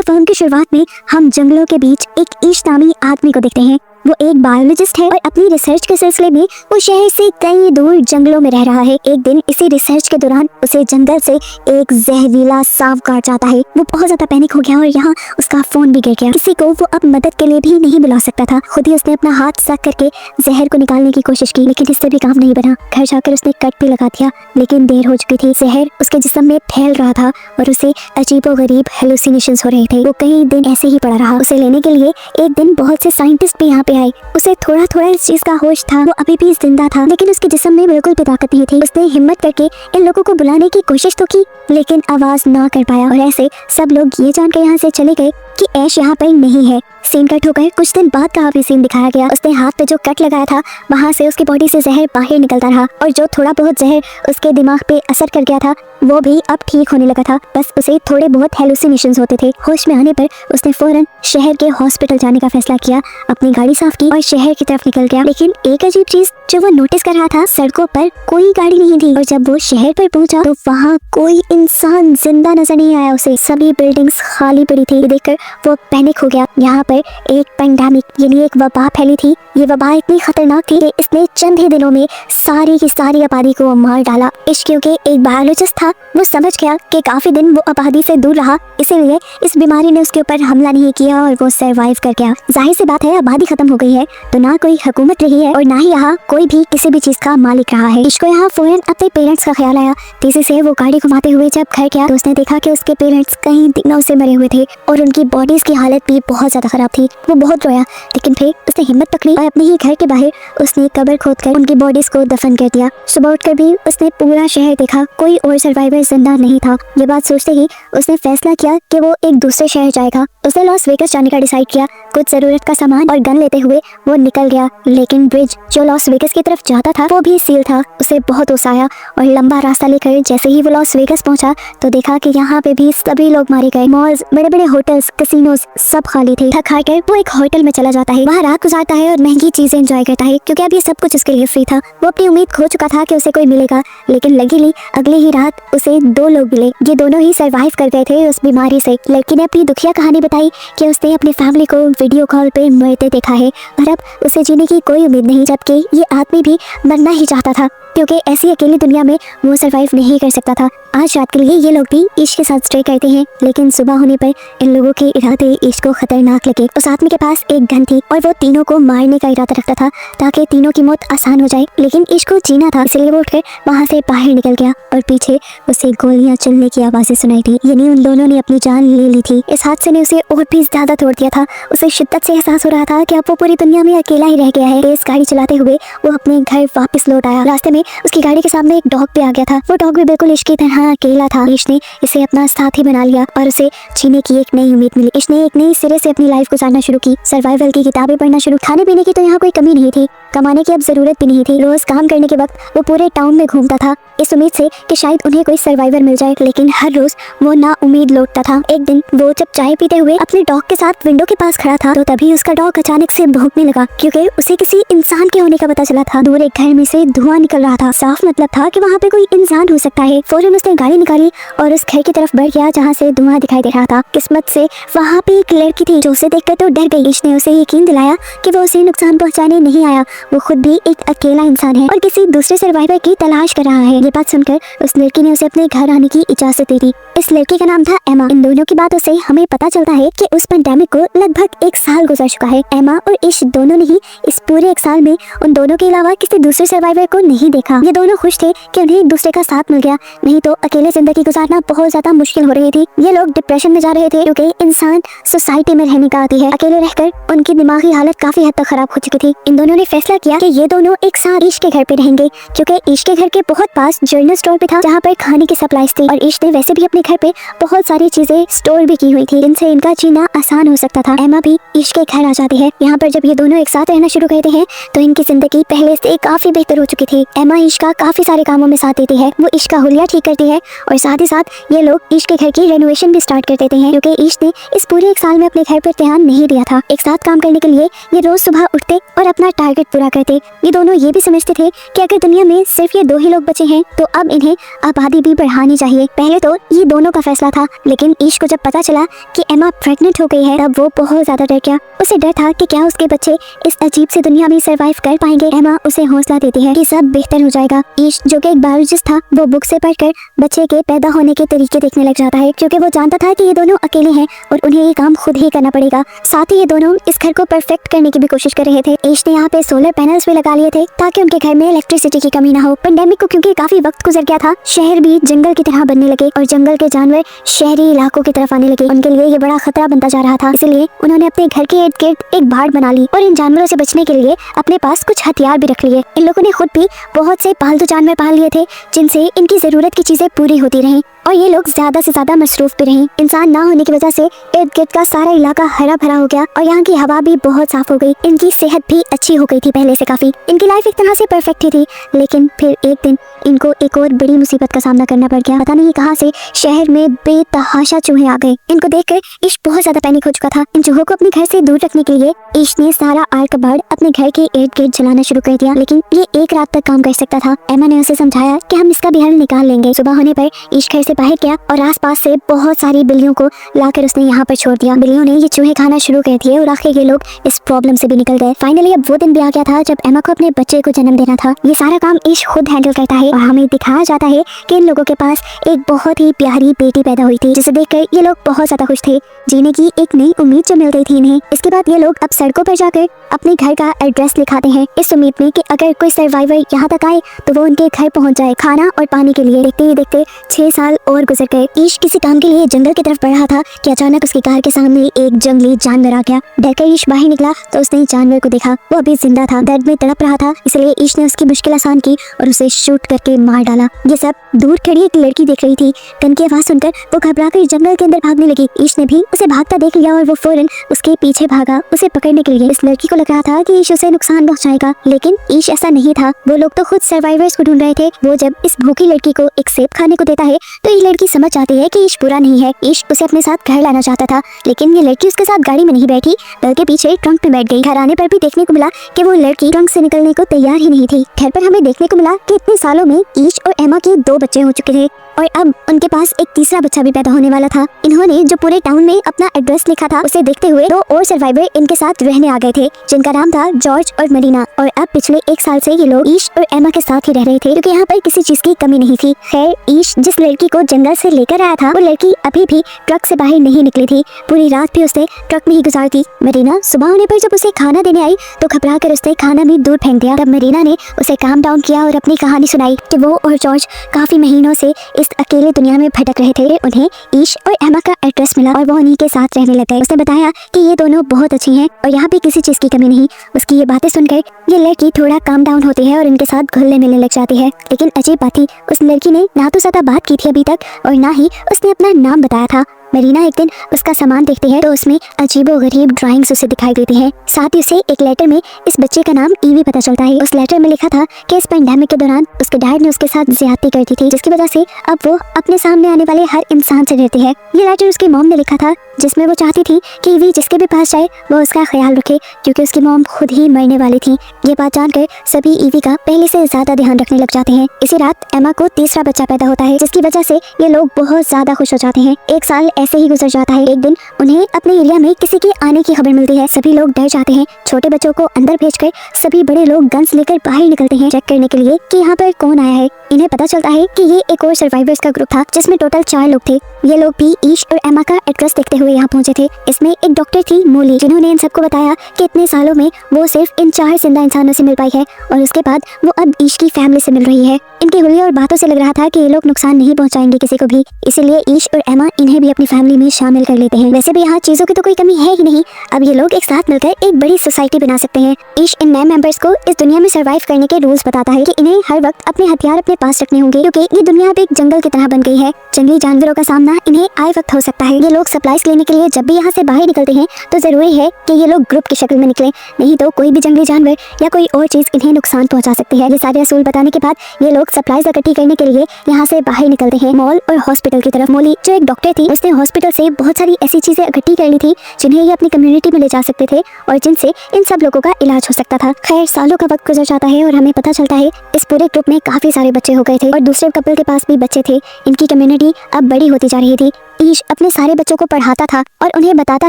तो फिल्म की शुरुआत में हम जंगलों के बीच एक ईश नामी आदमी को देखते हैं। वो एक बायोलॉजिस्ट है और अपनी रिसर्च के सिलसिले में वो शहर से कई दूर जंगलों में रह रहा है। एक दिन इसी रिसर्च के दौरान उसे जंगल से एक जहरीला सांप काट जाता है। वो बहुत ज्यादा पैनिक हो गया और यहाँ उसका फोन भी गिर गया। किसी को वो अब मदद के लिए भी नहीं बुला सकता था। खुद ही उसने अपना हाथ सक करके जहर को निकालने की कोशिश की, लेकिन इससे भी काम नहीं बना। घर जाकर उसने कट भी लगा दिया, लेकिन देर हो चुकी थी। जहर उसके जिस्म में फैल रहा था और उसे अजीबोगरीब हेलुसिनेशंस हो रहे थे। वो कई दिन ऐसे ही पड़ा रहा। उसे लेने के लिए एक दिन बहुत से साइंटिस्ट भी यहाँ पे आए। उसे थोड़ा थोड़ा इस चीज का होश था। वो अभी भी जिंदा था, लेकिन उसके जिस्म में बिल्कुल भी ताकत नहीं थी। उसने हिम्मत करके इन लोगों को बुलाने की कोशिश तो की, लेकिन आवाज ना कर पाया। और ऐसे सब लोग ये जानकर यहाँ से चले गए कि ऐश यहाँ पर नहीं है। सीन कट होकर कुछ दिन बाद का भी सीन दिखाया गया। उसने हाथ पे जो कट लगाया था, वहाँ से उसकी बॉडी से जहर बाहर निकलता रहा और जो थोड़ा बहुत जहर उसके दिमाग पे असर कर गया था वो भी अब ठीक होने लगा था। बस उसे थोड़े बहुत हेलुसिनेशंस होते थे। होश में आने पर उसने फौरन शहर के हॉस्पिटल जाने का फैसला किया, अपनी गाड़ी साफ की और शहर की तरफ निकल गया। लेकिन एक अजीब चीज जो वो नोटिस कर रहा था, सड़कों पर कोई गाड़ी नहीं थी। और जब वो शहर पर पहुंचा तो वहाँ कोई इंसान जिंदा नजर नहीं आया उसे। सभी बिल्डिंग्स खाली पड़ी थी। ये देखकर वो पैनिक हो गया। यहाँ पर एक पेंडेमिक यानी एक वबा फैली थी। ये वबा इतनी खतरनाक थी कि इसने चंद ही दिनों में सारी की सारी आबादी को मार डाला। इश्क के एक बायोलॉजिस्ट था, वो समझ गया कि काफी दिन वो आबादी से दूर रहा, इसीलिए इस बीमारी ने उसके ऊपर हमला नहीं किया और वो सरवाइव कर गया। जाहिर सी बात है, आबादी खत्म हो गई है तो ना कोई हुकूमत रही है और ना ही यहाँ कोई भी किसी भी चीज का मालिक रहा है। इश्क को यहाँ फौरन अपने पेरेंट्स का ख्याल आया। तेजी से वो गाड़ी घुमाते हुए जब घर गया तो उसने देखा कि उसके पेरेंट्स कई दिनों से मरे हुए थे और उनकी बॉडीज की हालत भी बहुत ज्यादा खराब थी। वो बहुत रोया, लेकिन फिर उसने हिम्मत पकड़ी और अपने ही घर के बाहर उसने कब्र खोदकर उनकी बॉडीज को दफन कर दिया। सुबह उठकर भी उसने पूरा शहर देखा, कोई और सर्वाइवर जिंदा नहीं था। ये बात सोचते ही उसने फैसला किया कि वो एक दूसरे शहर जाएगा। उसने लॉस वेगस जाने का डिसाइड किया। कुछ जरूरत का सामान और गन लेते हुए वो निकल गया, लेकिन ब्रिज जो लॉस वेगस की तरफ जाता था वो भी सील था। उसे बहुत गुस्सा आया और लंबा रास्ता लेकर जैसे ही वो लॉस वेगस पहुंचा तो देखा कि यहाँ पे भी सभी लोग मारे गए। मॉल्स, बड़े बड़े होटल्स, कैसीनोस सब खाली थे। थक हार कर वो एक होटल में चला जाता है, वहाँ रात गुजारता है और महंगी चीजें एंजॉय करता है, क्योंकि अब ये सब कुछ उसके लिए फ्री था। वो अपनी उम्मीद खो चुका था कि उसे कोई मिलेगा, लेकिन लकीली अगली ही रात उसे दो लोग मिले। ये दोनों ही सरवाइव कर गए थे उस बीमारी से। लड़की ने अपनी दुखिया कहानी बताई कि उसने अपनी फैमिली को वीडियो कॉल पे मरते देखा है और अब उसे जीने की कोई उम्मीद नहीं, जबकि ये आदमी भी मरना ही चाहता था क्योंकि ऐसी अकेली दुनिया में वो सरवाइव नहीं कर सकता था। आज रात के लिए ये लोग भी इश्क के साथ स्टे करते हैं, लेकिन सुबह होने पर इन लोगों के इरादे इश्क को खतरनाक लगे। उस आदमी के पास एक गन थी और वो तीनों को मारने का इरादा रखता था ताकि तीनों की मौत आसान हो जाए, लेकिन इश्क को जीना था, इसलिए वो उठकर वहाँ से बाहर निकल गया और पीछे उसे गोलियां चलने की आवाजें सुनाई थी। यानी उन दोनों ने अपनी जान ले ली थी। इस हादसे ने उसे और भी ज्यादा तोड़ दिया था। उसे शिद्दत से एहसास हो रहा था कि अब वो पूरी दुनिया में अकेला ही रह गया है। तेज गाड़ी चलाते हुए वो अपने घर वापस लौट आया। रास्ते में उसकी गाड़ी के सामने एक डॉग भी आ गया था। वो डॉग भी बिल्कुल इश्क की तरह अकेला था। इश्क ने इसे अपना साथी बना लिया और उसे जीने की एक नई उम्मीद मिली। इश्क ने एक नई सिरे से अपनी लाइफ गुजारना शुरू की, सर्वाइवल की किताबें पढ़ना शुरू। खाने पीने की तो यहाँ कोई कमी नहीं थी, कमाने की अब जरूरत भी नहीं थी। रोज काम करने के वक्त वो पूरे टाउन में घूमता था इस उम्मीद से कि शायद उन्हें कोई सर्वाइवर मिल जाए, लेकिन हर रोज वो ना उम्मीद लौटता था। एक दिन वो जब चाय पीते हुए अपने डॉग के साथ विंडो के पास खड़ा था तो तभी उसका डॉग अचानक से भौंकने लगा, क्योंकि उसे किसी इंसान के होने का पता चला था। दूर एक घर में से धुआं निकल रहा था। साफ मतलब था कि वहाँ पे कोई इंसान हो सकता है। फौरन उसने गाड़ी निकाली और उस घर की तरफ बढ़ गया जहाँ से धुआं दिखाई दे रहा था। किस्मत से वहाँ पे एक लड़की थी जो उसे देखकर तो डर गई। इसने उसे यकीन दिलाया कि वो उसे नुकसान पहुँचाने नहीं आया, वो खुद भी एक अकेला इंसान है और किसी दूसरे सर्वाइवर की तलाश कर रहा है। ये बात सुनकर उस लड़की ने उसे अपने घर आने की इजाजत दे दी। इस लड़की का नाम था एमा। इन दोनों की बातों से हमें पता चलता है कि उस पेंडेमिक को लगभग 1 साल गुजर चुका है। एमा और इश दोनों ने ही इस पूरे 1 साल में उन दोनों के अलावा किसी दूसरे सर्वाइवर को नहीं देखा। ये दोनों खुश थे कि उन्हें एक दूसरे का साथ मिल गया, नहीं तो अकेले जिंदगी गुजारना बहुत ज्यादा मुश्किल हो रही थी। ये लोग डिप्रेशन में जा रहे थे क्योंकि इंसान सोसाइटी में रहने का आदी है। अकेले रहकर उनकी दिमागी हालत काफी हद तक खराब हो चुकी थी। इन दोनों ने फैसला किया कि ये दोनों एक साथ ईश के घर पे रहेंगे, क्योंकि ईश के घर के बहुत पास जनरल स्टोर भी था जहाँ पर खाने की सप्लाईज थी और ईश ने वैसे भी अपने घर पे बहुत सारी चीजें स्टोर भी की हुई थी जिनसे इनका जीना आसान हो सकता था। एमा भी ईश के घर आ जाती है। यहाँ पर जब ये दोनों एक साथ रहना शुरू करते हैं तो इनकी जिंदगी पहले से काफी बेहतर हो चुकी थी। एमा ईश का काफी सारे कामों में साथ देती है, वो ईश का हुलिया ठीक करती है और साथ ही साथ ये लोग ईश के घर की रेनोवेशन भी स्टार्ट कर देते हैं, क्योंकि ईश ने इस पूरे 1 साल में अपने घर पर ध्यान नहीं दिया था। एक साथ काम करने के लिए ये रोज सुबह उठते और अपना टारगेट पूरा करते। ये दोनों ये भी समझते थे कि अगर दुनिया में सिर्फ ये 2 ही लोग बचे हैं तो अब इन्हें आबादी भी बढ़ानी चाहिए। पहले तो ये दोनों का फैसला था। लेकिन ईश को जब पता चला कि एमा प्रेग्नेंट हो गई है तब वो बहुत ज्यादा डर गया। उसे डर था कि क्या उसके बच्चे इस अजीब सी दुनिया में सर्वाइव कर पाएंगे। एमा उसे हौसला देती है कि सब बेहतर हो जाएगा। ईश जो कि एक बायोलॉजिस्ट था वो बुक से पढ़कर बच्चे के पैदा होने के तरीके देखने लग जाता है, क्योंकि वो जानता था कि ये दोनों अकेले हैं और उन्हें ये काम खुद ही करना पड़ेगा। साथ ही ये दोनों इस घर को परफेक्ट करने की भी कोशिश कर रहे थे। ईश ने यहाँ पे सोलर पैनल्स भी लगा लिए थे ताकि उनके घर में इलेक्ट्रिसिटी की कमी ना हो। पेंडेमिक को क्योंकि काफी वक्त गुजर गया था, शहर भी जंगल की तरह बनने लगे और जंगल के जानवर शहरी इलाकों की तरफ आने लगे। उनके लिए ये बड़ा खतरा बनता जा रहा था, इसलिए उन्होंने अपने घर के इर्द गिर्द एक बाड़ बना ली और इन जानवरों से बचने के लिए अपने पास कुछ हथियार भी रख लिए। इन लोगों ने खुद भी बहुत से पालतू जानवर पाल लिए थे जिनसे इनकी जरूरत की चीजें पूरी होती रहीं और ये लोग ज्यादा से ज्यादा मसरूफ भी रहे। इंसान ना होने की वजह से इर्द गिर्द का सारा इलाका हरा भरा हो गया और यहाँ की हवा भी बहुत साफ हो गई। इनकी सेहत भी अच्छी हो गई थी पहले से काफी। इनकी लाइफ एक तरह से परफेक्ट ही थी, लेकिन फिर एक दिन इनको एक और बड़ी मुसीबत का सामना करना पड़ गया। पता नहीं कहाँ से शहर में बेतहाशा चूहे आ गए। इनको देखकर ईश बहुत ज्यादा पैनिक हो चुका था। इन चूहों को अपने घर से दूर रखने के लिए ईश ने सारा आड़ कबाड़ अपने घर के इर्द गिर्द जलाना शुरू कर दिया, लेकिन ये एक रात तक काम कर सकता था। एमा ने उसे समझाया कि हम इसका भी हल निकाल लेंगे। सुबह होने पर ईश घर से बाहर गया और आसपास से बहुत सारी बिल्लियों को लाकर उसने यहाँ पर छोड़ दिया। बिल्लियों ने ये चूहे खाना शुरू कर दिए और आखिर ये लोग इस प्रॉब्लम से भी निकल गए। फाइनली अब वो दिन भी आ गया था जब एमा को अपने बच्चे को जन्म देना था। ये सारा काम ईश खुद हैंडल करता है और हमें दिखाया जाता है कि इन लोगों के पास एक बहुत ही प्यारी बेटी पैदा हुई थी, जिसे देखकर ये लोग बहुत ज्यादा खुश थे। जीने की एक नई उम्मीद जो मिल गई थी इन्हें। इसके बाद ये लोग अब सड़कों पर जाकर अपने घर का एड्रेस लिखाते हैं इस उम्मीद में कि अगर कोई सर्वाइवर यहाँ तक आए तो वो उनके घर पहुँच जाए खाना और पानी के लिए। देखते ही देखते 6 साल और गुजर गए। ईश किसी काम के लिए जंगल की तरफ बढ़ रहा था कि अचानक उसकी कार के सामने एक जंगली जानवर आ गया। डरकर ईश बाहर निकला तो उसने जानवर को देखा। वो अभी जिंदा था, दर्द में तड़प रहा था, इसलिए ईश ने उसकी मुश्किल आसान की और उसे शूट करके मार डाला। ये सब दूर खड़ी एक लड़की देख रही थी। गन की आवाज सुनकर वो घबराकर जंगल के अंदर भागने लगी। ईश ने भी उसे भागता देख लिया और वो फौरन उसके पीछे भागा उसे पकड़ने के लिए। इस लड़की को लग रहा था कि ईश उसे नुकसान पहुंचाएगा, लेकिन ईश ऐसा नहीं था। वो लोग तो खुद सर्वाइवर्स को ढूंढ रहे थे। वो जब इस भूखी लड़की को एक सेब खाने को देता है तो ये लड़की समझ जाती है कि ईश बुरा नहीं है। ईश उसे अपने साथ घर लाना चाहता था, लेकिन ये लड़की उसके साथ गाड़ी में नहीं बैठी बल्कि पीछे ट्रंक में बैठ गई। घर आने पर भी देखने को मिला कि वो लड़की ट्रंक से निकलने को तैयार ही नहीं थी। घर पर हमें देखने को मिला कि इतने सालों में ईश और एमा के 2 बच्चे हो चुके थे और अब उनके पास एक तीसरा बच्चा भी पैदा होने वाला था। इन्होंने जो पूरे टाउन में अपना एड्रेस लिखा था उसे देखते हुए 2 और सर्वाइवर इनके साथ रहने आ गए थे, जिनका नाम था जॉर्ज और मरीना। और अब पिछले 1 साल से ये लोग ईश और एमा के साथ ही रह रहे थे, क्योंकि यहाँ पर किसी चीज की कमी नहीं थी। खैर, ईश जिस लड़की को जंगल से लेकर आया था वो लड़की अभी भी ट्रक से बाहर नहीं निकली थी। पूरी रात भी उसने ट्रक में ही गुजार दी। मरीना सुबह होने पर जब उसे खाना देने आई तो घबरा कर उसने खाना भी दूर फेंक दिया। तब मरीना ने उसे काम डाउन किया और अपनी कहानी सुनाई कि वो और जॉर्ज काफी महीनों से इस अकेले दुनिया में भटक रहे थे। उन्हें ईश और एमा का एड्रेस मिला और वो उन्हीं के साथ रहने लग गए। उसने बताया कि ये दोनों बहुत अच्छी हैं और यहाँ भी किसी चीज की कमी नहीं। उसकी ये बातें सुनकर ये लड़की थोड़ा काम डाउन होती है और इनके साथ घुलने मिलने लग जाती है। लेकिन अजीब बात थी, उस लड़की ने ना तो ज्यादा बात की थी अभी तक और ना ही उसने अपना नाम बताया था। मरीना एक दिन उसका सामान देखती है तो उसमें अजीबोगरीब ड्राइंग्स उसे दिखाई देती हैं। साथ ही उसे एक लेटर में इस बच्चे का नाम ईवी पता चलता है। उस लेटर में लिखा था कि इस पेंडेमिक के दौरान उसके डैड ने उसके साथ ज्यादती कर दी थी, जिसकी वजह से अब वो अपने सामने आने वाले हर इंसान से डरती है। ये लेटर उसकी मॉम ने लिखा था, जिसमें वो चाहती थी कि ईवी जिसके भी पास जाए वो उसका ख्याल रखे, क्योंकि उसकी मॉम खुद ही मरने वाली थी। ये बात जानकर सभी ईवी का पहले से ज्यादा ध्यान रखने लग जाते हैं। इसी रात एमा को तीसरा बच्चा पैदा होता है, जिसकी वजह से ये लोग बहुत ज्यादा खुश हो जाते हैं। 1 साल ऐसे ही गुजर जाता है। एक दिन उन्हें अपने एरिया में किसी के आने की खबर मिलती है। सभी लोग डर जाते हैं। छोटे बच्चों को अंदर भेजकर सभी बड़े लोग गन्स लेकर बाहर निकलते हैं चेक करने के लिए कि यहाँ पर कौन आया है। इन्हें पता चलता है कि ये एक और सर्वाइवर्स का ग्रुप था, जिसमें टोटल 4 लोग थे। ये लोग भी ईश और एमा का एड्रेस देखते हुए यहाँ पहुंचे थे। इसमें एक डॉक्टर थी मोली, जिन्होंने इन सबको बताया कि इतने सालों में वो सिर्फ इन 4 जिंदा इंसानों से मिल पाई है और उसके बाद वो अब ईश की फैमिली से मिल रही है। इनके हुलिये और बातों से लग रहा था कि ये लोग नुकसान नहीं पहुंचाएंगे किसी को भी, इसीलिए ईश और एमा इन्हें भी अपनी फैमिली में शामिल कर लेते हैं। वैसे भी यहाँ चीजों की तो कोई कमी है ही नहीं। अब ये लोग एक साथ मिलकर एक बड़ी सोसाइटी बना सकते हैं। ईश इन नए मेंबर्स को इस दुनिया में सर्वाइव करने के रूल्स बताता है कि इन्हें हर वक्त अपने हथियार अपने पास रखने होंगे, क्योंकि ये दुनिया अब एक जंगल की तरह बन गई है। जंगली जानवरों का सामना इन्हें आए वक्त हो सकता है। ये लोग सप्लाईज लेने के लिए जब भी यहाँ से बाहर निकलते हैं तो जरूरी है कि ये लोग ग्रुप की शक्ल में निकले, नहीं तो कोई भी जंगली जानवर या कोई और चीज इन्हें नुकसान पहुंचा सकती है। ये सारे असूल बताने के बाद ये लोग सप्लाईज इकट्ठी करने के लिए यहाँ से बाहर निकलते हैं मॉल और हॉस्पिटल की तरफ। मोली जो एक डॉक्टर थी, उसने हॉस्पिटल से बहुत सारी ऐसी चीजें इकट्ठी कर ली थी जिन्हें ये अपनी कम्युनिटी में ले जा सकते थे और जिनसे इन सब लोगों का इलाज हो सकता था। खैर, सालों का वक्त गुजर जाता है और हमें पता चलता है इस पूरे ग्रुप में काफी सारे बच्चे बच्चे हो गए थे और दूसरे कपल के पास भी बच्चे थे। इनकी कम्युनिटी अब बड़ी होती जा रही थी। ईश अपने सारे बच्चों को पढ़ाता था और उन्हें बताता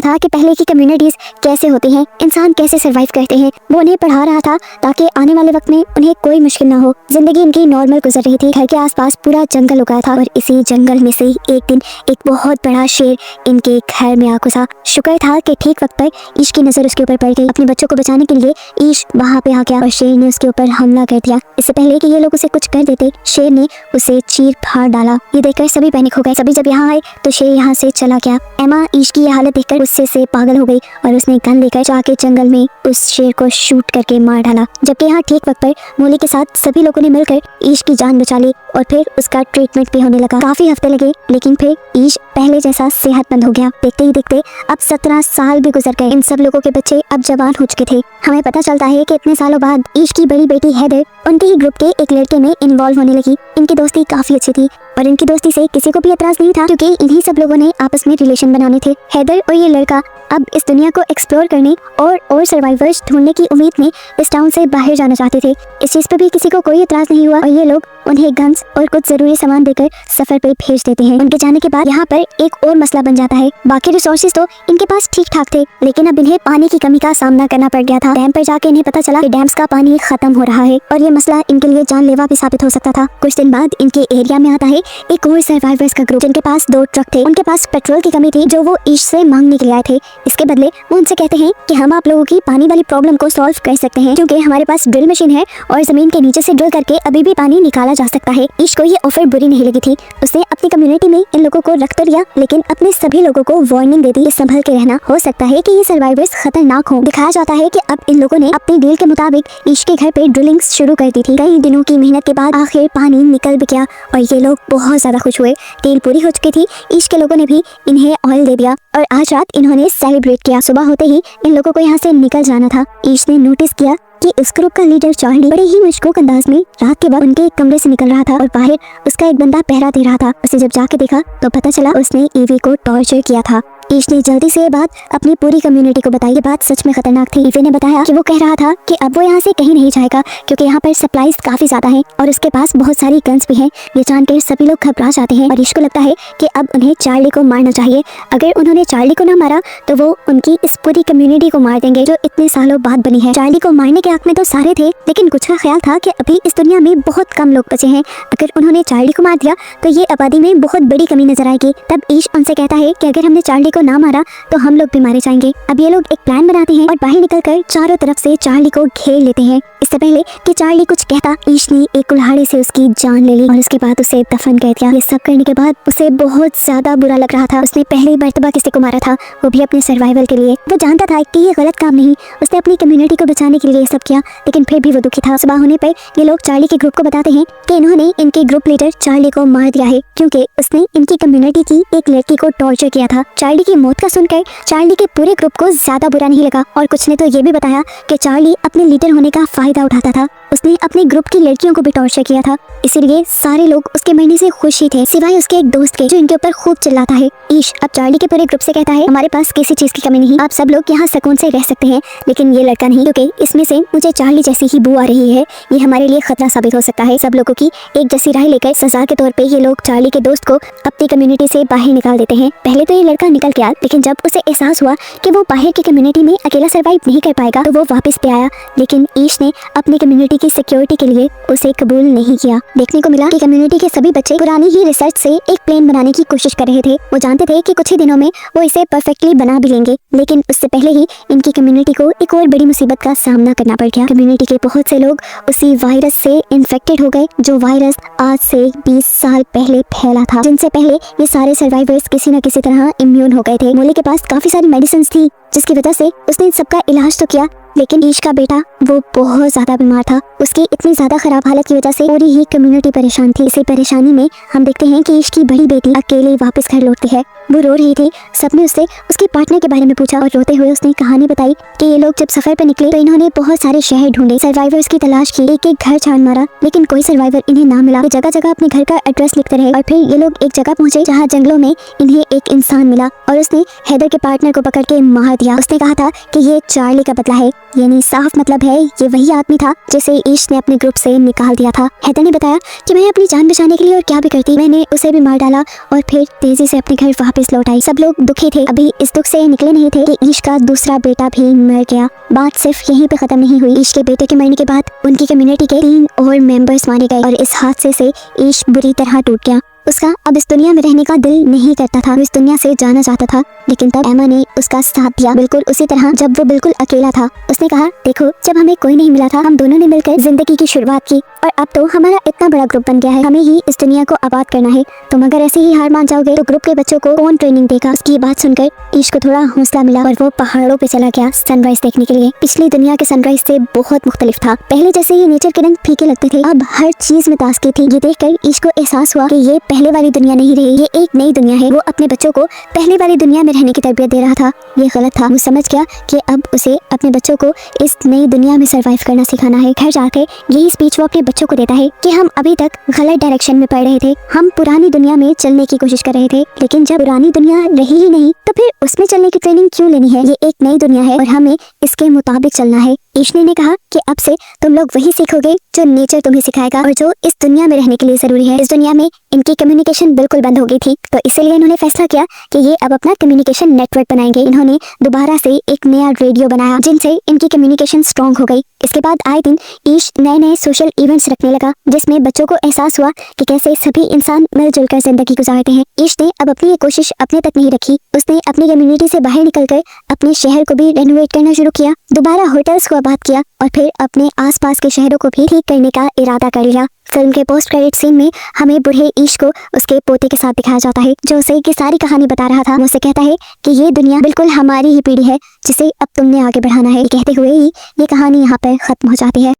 था कि पहले की कम्युनिटीज कैसे होती हैं, इंसान कैसे सरवाइव करते हैं। वो उन्हें पढ़ा रहा था ताकि आने वाले वक्त में उन्हें कोई मुश्किल ना हो। जिंदगी इनकी नॉर्मल गुजर रही थी। घर के आसपास पूरा जंगल उगा था और इसी जंगल में से एक दिन एक बहुत बड़ा शेर इनके घर में आ घुसा। शुक्र था कि ठीक वक्त पर ईश की नजर उसके ऊपर पड़ गई। अपने बच्चों को बचाने के लिए ईश वहाँ पे आ गया और शेर ने उसके ऊपर हमला कर दिया। इससे पहले कि ये लोग उसे कुछ कर देते, शेर ने उसे चीर फाड़ डाला। ये देखकर सभी पैनिक हो गए। सभी जब यहाँ आए तो शेर यहाँ से चला गया। एमा ईश की यह हालत देखकर गुस्से से पागल हो गई और उसने गन लेकर जाके जंगल में उस शेर को शूट करके मार डाला। जबकि यहाँ ठीक वक्त पर मोली के साथ सभी लोगों ने मिलकर ईश की जान बचा ली और फिर उसका ट्रीटमेंट भी होने लगा। काफी हफ्ते लगे लेकिन फिर ईश पहले जैसा सेहतमंद हो गया। देखते ही देखते अब 17 साल भी गुजर गए। इन सब लोगों के बच्चे अब जवान हो चुके थे। हमें पता चलता है कि इतने सालों बाद ईश की बड़ी बेटी हैदर उनके ही ग्रुप के एक लड़के में इन्वॉल्व होने लगी। इनकी दोस्ती काफी अच्छी थी और इनकी दोस्ती से किसी को भी एतराज नहीं था क्योंकि इन्हीं सब लोगों ने आपस में रिलेशन बनाने थे। हैदर और ये लड़का अब इस दुनिया को एक्सप्लोर करने और सर्वाइवर्स ढूंढने की उम्मीद में इस टाउन से बाहर जाना चाहते थे। इस चीज पर भी किसी को कोई एतराज नहीं हुआ और ये लोग उन्हें गन्स और कुछ जरूरी सामान देकर सफर पे भेज देते हैं। उनके जाने के बाद यहाँ पर एक और मसला बन जाता है। बाकी रिसोर्सेज तो इनके पास ठीक ठाक थे लेकिन अब इन्हें पानी की कमी का सामना करना पड़ गया था। डैम पर जाके इन्हें पता चला कि डैम्स का पानी खत्म हो रहा है और ये मसला इनके लिए जानलेवा भी साबित हो सकता था। कुछ दिन बाद इनके एरिया में आता है एक और सर्वाइवर्स का ग्रुप जिनके पास 2 ट्रक थे। उनके पास पेट्रोल की कमी थी जो वो ईश से मांगने के लिए आए थे। इसके बदले वो उनसे कहते हैं कि हम आप लोगों की पानी वाली प्रॉब्लम को सॉल्व कर सकते हैं क्योंकि हमारे पास ड्रिल मशीन है और जमीन के नीचे से ड्रिल करके अभी भी पानी निकाला जा सकता है। ईश को ये ऑफर बुरी नहीं लगी थी। उसने अपनी कम्युनिटी में इन लोगों को रख तो लिया लेकिन अपने सभी लोगों को वार्निंग दे दी, संभल के रहना, हो सकता है कि ये सर्वाइवर्स खतरनाक हो। दिखाया जाता है कि अब इन लोगों ने अपनी डील के मुताबिक ईश के घर पे ड्रिलिंग शुरू कर दी थी। कई दिनों की मेहनत के बाद आखिर पानी निकल भी गया और ये लोग बहुत ज्यादा खुश हुए। डील पूरी हो चुकी थी। ईश के लोगों ने भी इन्हें ऑयल दे दिया और आज रात इन्होंने सेलिब्रेट किया। सुबह होते ही इन लोगों को यहाँ से निकल जाना था। ईश ने नोटिस किया कि उस ग्रुप का लीडर चार्ली बड़े ही मशकूक अंदाज में रात के बाद उनके कमरे से निकल रहा था और बाहर उसका एक बंदा पहरा दे रहा था। उसे जब जाके देखा तो पता चला उसने ईवी को टॉर्चर किया था। ईश ने जल्दी से ये बात अपनी पूरी कम्युनिटी को बताई। ये बात सच में खतरनाक थी। ईवी ने बताया कि वो कह रहा था कि अब वो यहाँ से कहीं नहीं जाएगा क्योंकि यहाँ पर सप्लाईज काफी ज्यादा हैं और उसके पास बहुत सारी गन्स भी हैं। ये जानकर सभी लोग घबरा जाते हैं और ईश को लगता है कि अब उन्हें चार्ली को मारना चाहिए। अगर उन्होंने चार्ली को ना मारा तो वो उनकी इस पूरी कम्युनिटी को मार देंगे जो इतने सालों बाद बनी है। चार्ली को मारने के हक में तो सारे थे लेकिन कुछ का ख्याल था कि अभी इस दुनिया में बहुत कम लोग बचे हैं। अगर उन्होंने चार्ली को मार दिया तो ये आबादी में बहुत बड़ी कमी नजर आएगी। तब ईश उनसे कहता है कि अगर हमने चार्ली को ना मारा तो हम लोग भी मारे जाएंगे। अब ये लोग एक प्लान बनाते हैं और बाहर निकलकर चारों तरफ से चार्ली को घेर लेते हैं। इससे पहले कि चार्ली कुछ कहता ईश ने एक कुल्हाड़ी से उसकी जान ले ली और उसके बाद उसे दफन कर दिया। ये सब करने के बाद उसे बहुत ज्यादा बुरा लग रहा था। उसने पहली मर्तबा किसी को मारा था, वो भी अपने सर्वाइवल के लिए। वो जानता था कि ये गलत काम नहीं, उसने अपनी कम्युनिटी को बचाने के लिए ये सब किया लेकिन फिर भी वो दुखी था। सुबह होने पर ये लोग चार्ली के ग्रुप को बताते हैं कि इन्होंने इनके ग्रुप लीडर चार्ली को मार दिया है क्योंकि उसने इनकी कम्युनिटी की एक लड़की को टॉर्चर किया था। चार्ली की मौत का सुनकर चार्ली के पूरे ग्रुप को ज्यादा बुरा नहीं लगा और कुछ ने तो ये भी बताया कि चार्ली अपने लीडर होने का फायदा उठाता था। उसने अपने ग्रुप की लड़कियों को भी टॉर्चर किया था, इसीलिए सारे लोग उसके मरने से खुश ही थे सिवाय उसके एक दोस्त के जो इनके ऊपर खूब चिल्लाता है। ईश अब चार्ली के पूरे ग्रुप से कहता है हमारे पास किसी चीज की कमी नहीं, आप सब लोग यहाँ सुकून से रह सकते हैं लेकिन ये लड़का नहीं क्योंकि इसमें से मुझे चार्ली जैसी ही बू आ रही है। ये हमारे लिए खतरा साबित हो सकता है। सब लोगों की एक जैसी राय लेकर सजा के तौर पे ये लोग चार्ली के दोस्त को अपनी कम्युनिटी से बाहर निकाल देते हैं। पहले तो ये लड़का निकल गया लेकिन जब उसे एहसास हुआ कि वो बाहर की कम्युनिटी में अकेला सर्वाइव नहीं कर पाएगा तो वो वापस पे आया लेकिन ईश ने अपनी कम्युनिटी की सिक्योरिटी के लिए उसे कबूल नहीं किया। देखने को मिला कि कम्युनिटी के सभी बच्चे पुरानी ही रिसर्च से एक प्लेन बनाने की कोशिश कर रहे थे। वो जानते थे कि कुछ ही दिनों में वो इसे परफेक्टली बना भी लेंगे लेकिन उससे पहले ही इनकी कम्युनिटी को एक और बड़ी मुसीबत का सामना करना पड़ गया। कम्युनिटी के बहुत से लोग उसी वायरस से इन्फेक्टेड हो गए जो वायरस आज से 20 साल पहले फैला था, जिनसे पहले ये सारे सर्वाइवर्स किसी न किसी तरह इम्यून हो गए थे। मोली के पास काफी सारी मेडिसिन थी जिसकी वजह से उसने इन सबका इलाज तो किया लेकिन ईश का बेटा वो बहुत ज्यादा बीमार था। उसकी इतनी ज्यादा खराब हालत की वजह से पूरी ही कम्युनिटी परेशान थी। इसी परेशानी में हम देखते हैं कि ईश की बड़ी बेटी अकेले वापस घर लौटती है वो रो रही थी। सबने उससे उसके पार्टनर के बारे में पूछा और रोते हुए उसने कहानी बताई कि ये लोग जब सफर पर निकले तो इन्होंने बहुत सारे शहर ढूंढे, सर्वाइवर्स की तलाश की, एक एक घर छान मारा, लेकिन कोई सर्वाइवर इन्हें ना मिला। ये जगह जगह अपने घर का एड्रेस लिखते रहे और फिर ये लोग एक जगह पहुंचे जहाँ जंगलों में इन्हें एक इंसान मिला और उसने हैदर के पार्टनर को पकड़ के मार दिया। उसने कहा था कि ये चार्ली का बदला है, यानी साफ मतलब है ये वही आदमी था जिसे ईश ने अपने ग्रुप से निकाल दिया था। हैदर ने बताया कि मैं अपनी जान बचाने के लिए और क्या भी करती, मैंने उसे भी मार डाला और फिर तेजी से अपने घर वापस लौट आई। सब लोग दुखी थे, अभी इस दुख से निकले नहीं थे कि ईश का दूसरा बेटा भी मर गया। बात सिर्फ यहीं पे खत्म नहीं हुई। ईश के बेटे के मरने के बाद उनकी कम्युनिटी के 3 और मेंबर्स मारे गए और इस हादसे से ईश बुरी तरह टूट गया। उसका अब इस दुनिया में रहने का दिल नहीं करता था, वो इस दुनिया से जाना चाहता था, लेकिन तब एमा ने उसका साथ दिया, बिल्कुल उसी तरह जब वो बिल्कुल अकेला था। उसने कहा, देखो जब हमें कोई नहीं मिला था, हम दोनों ने मिलकर जिंदगी की शुरुआत की और अब तो हमारा इतना बड़ा ग्रुप बन गया है, हमें ही इस दुनिया को आबाद करना है। तुम अगर ऐसे ही हार मान जाओगे तो ग्रुप के बच्चों को कौन ट्रेनिंग देगा। उसकी बात सुनकर ईश को थोड़ा हौसला मिला और वो पहाड़ों पे चला गया सनराइज देखने के लिए। पिछली दुनिया के सनराइज से बहुत मुख्तलिफ था। पहले जैसे ही नेचर के रंग फीके लगते थे, अब हर चीज में ताजगी थी। ये देखकर ईश को एहसास हुआ कि ये पहले वाली दुनिया नहीं रही, ये एक नई दुनिया है। वो अपने बच्चों को पहले वाली दुनिया में रहने की तरबियत दे रहा था, ये गलत था। वो समझ गया कि अब उसे अपने बच्चों को इस नई दुनिया में सरवाइव करना सिखाना है। घर जाके यही स्पीच वो अपने बच्चों को देता है कि हम अभी तक गलत डायरेक्शन में पड़ रहे थे, हम पुरानी दुनिया में चलने की कोशिश कर रहे थे, लेकिन जब पुरानी दुनिया रही ही नहीं तो फिर उसमें चलने की ट्रेनिंग क्यों लेनी है। ये एक नई दुनिया है और हमें इसके मुताबिक चलना है। ईशनी ने कहा कि अब से तुम लोग वही सीखोगे जो नेचर तुम्हें सिखाएगा और जो इस दुनिया में रहने के लिए जरूरी है। इस दुनिया में इनकी कम्युनिकेशन बिल्कुल बंद हो गई थी, तो इसलिए इन्होंने फैसला किया कि ये अब अपना कम्युनिकेशन नेटवर्क बनाएंगे। इन्होंने दोबारा से एक नया रेडियो बनाया जिनसे इनकी कम्युनिकेशन स्ट्रॉन्ग हो गई। इसके बाद आए दिन ईश नए नए सोशल इवेंट्स रखने लगा, जिसमें बच्चों को एहसास हुआ कि कैसे सभी इंसान मिलजुल कर जिंदगी गुजारते हैं। ईश ने अब अपनी ये कोशिश अपने तक नहीं रखी, उसने अपनी कम्युनिटी से बाहर निकलकर अपने शहर को भी रेनोवेट करना शुरू किया, दोबारा होटल्स को आबाद किया और फिर अपने आसपास के शहरों को भी ठीक करने का इरादा कर लिया। फिल्म के पोस्ट क्रेडिट सीन में हमें बूढ़े ईश को उसके पोते के साथ दिखाया जाता है, जो उसे की सारी कहानी बता रहा था। वो उसे कहता है कि ये दुनिया बिल्कुल हमारी ही पीढ़ी है जिसे अब तुमने आगे बढ़ाना है। कहते हुए ही ये कहानी यहाँ पर खत्म हो जाती है।